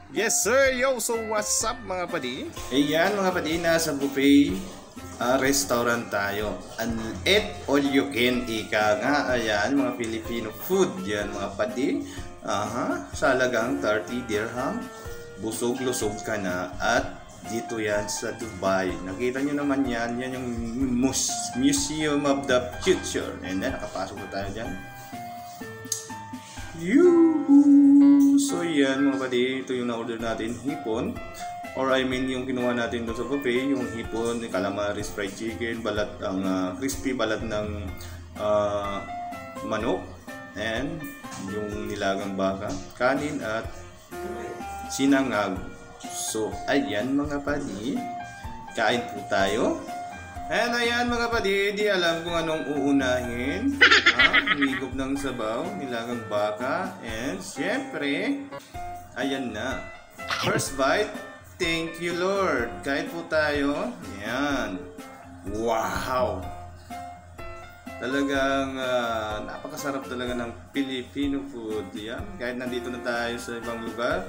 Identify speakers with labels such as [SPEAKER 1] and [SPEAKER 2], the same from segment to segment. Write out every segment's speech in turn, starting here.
[SPEAKER 1] Yes sir, yo! So what's up mga padi?
[SPEAKER 2] Ayan mga padi, nasa buffet restaurant tayo. Eat all you can, ika nga. Ayan, mga Filipino food. Yan mga padi. Sa halagang 30 dirham. Busog-lusog ka na. At dito yan sa Dubai. Nakita nyo naman yan. Yan yung Museum of the Future. And then, nakapasok na tayo dyan. So yan mga padi, ito yung na-order natin, hipon. Or I mean yung kinuha natin doon sa buffet, yung hipon, calamaris, fried chicken, balat ang crispy balat ng manok, and yung nilagang baka, kanin at sinangag. So ayan mga padi, kain po tayo. And ayan mga padi, di alam kung anong uunahin. Humigop ng sabaw, nilagang baka, and syempre, ayan na. First bite, thank you Lord. Kain po tayo. Ayan. Wow! Talagang napakasarap talaga ng Filipino food. Yan. Kahit nandito na tayo sa ibang lugar,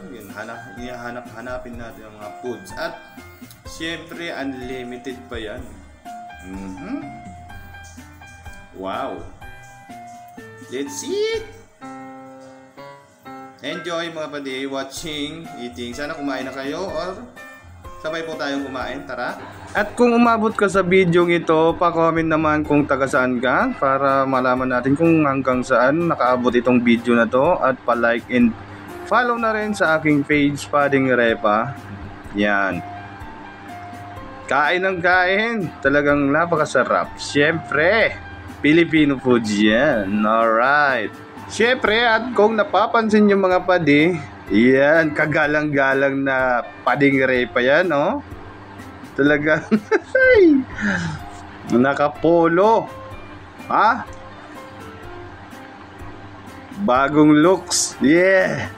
[SPEAKER 2] hanapin natin ang mga foods. At syempre, unlimited pa yan. Wow! Let's eat! Enjoy mga padi, watching, eating. Sana kumain na kayo or sabay po tayong kumain. Tara!
[SPEAKER 1] At kung umabot ka sa video ito, pa-comment naman kung taga saan ka para malaman natin kung hanggang saan nakaabot itong video na to. At pa-like and follow na rin sa aking page, Pading Repa. Yan. Kain ng kain. Talagang napakasarap. Siyempre, Filipino food yan. Alright. Siyempre, at kung napapansin yung mga padi, yan, kagalang-galang na Pading Repa yan, oh. Talagang, nakapolo. Ha? Bagong looks. Yeah.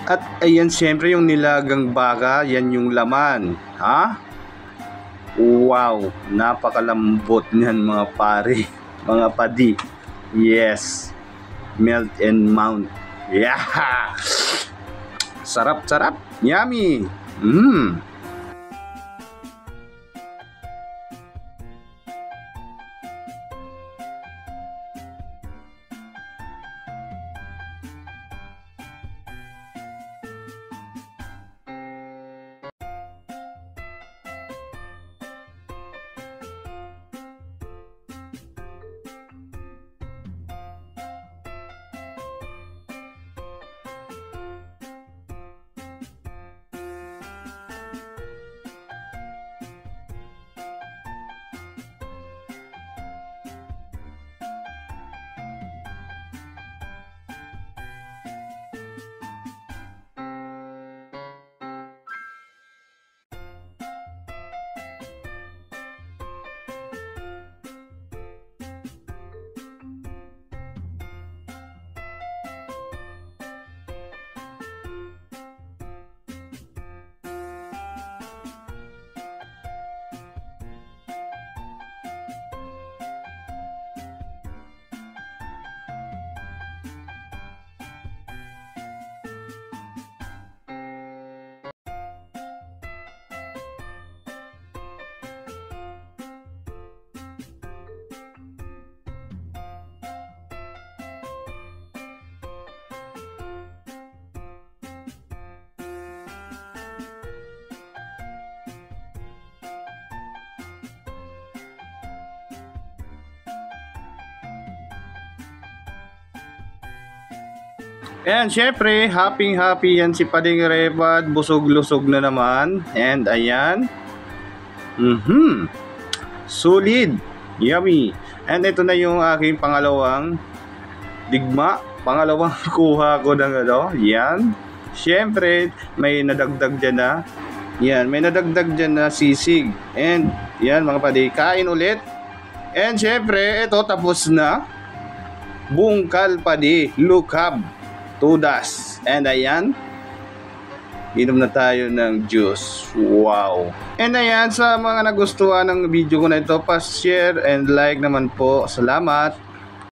[SPEAKER 1] At ayan, siyempre yung nilagang baka, yan yung laman. Ha? Wow, napakalambot niyan mga pare, mga padi. Yes. Melt and mount. Yeah. Sarap-sarap. Yummy. And syempre, happy yan si Pading Repa, busog-lusog na naman. And ayan. Solid. Yummy. And ito na yung aking pangalawang digma. Pangalawang kuha ko ng ano. Yan. Syempre, may nadagdag dyan na. Yan, may nadagdag dyan na sisig. And yan mga padi, kain ulit. And syempre, ito tapos na. Bungkal padi, lukab. Tudas. And ayan, inom na tayo ng juice. Wow! And ayan, sa mga nagustuhan ng video ko na ito, pa-share and like naman po. Salamat!